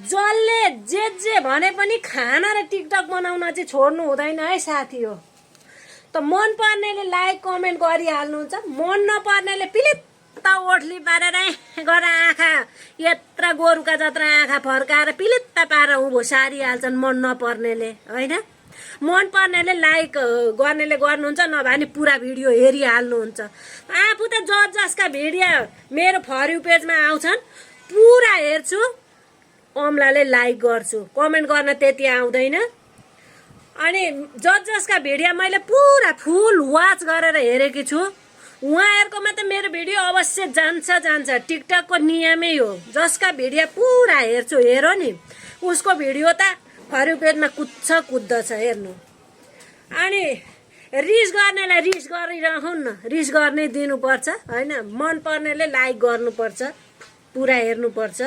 जसले जे भने पनि खाना र टिकटक बनाउन चाहिँ छोड्नु हुँदैन है साथी हो। त मन पर्नेले लाइक कमेन्ट गरिहाल्नुहुन्छ, मन नपर्नेले पिलित्त ओठली पारेर गरेर आँखा यत्र गोरुका जत्र आँखा फर्काएर पिलित्त पारेर उँभो सारिहाल्छन् मन नपर्नेले होइन। मन पर्नेले लाइक गर्नेले गर्नुहुन्छ, नभए नि पुरा भिडियो हेरिहाल्नुहुन्छ। आफू त जसका भिडियो मेरो फर यू पेजमा आउँछन् पुरा हेर्छु, अम्लाले लाइक गर्छु, कमेन्ट गर्न त्यति आउँदैन। अनि जसका भिडियो मैले पुरा फुल वाच गरेर हेरेकी छु उहाँहरुकोमा त मेरो भिडियो अवश्य जान्छ। टिकटकको नियमै हो, जसका भिडियो पुरा हेर्छु हेरो नि उसको भिडियो त फर यू पेजमा कुद्दछ हेर्नु। अनि रिस गर्नेलाई रिस गरिरहन् न, रिस गर्नै दिनुपर्छ होइन। मन पर्नेले लाइक गर्नुपर्छ, पुरा हेर्नुपर्छ।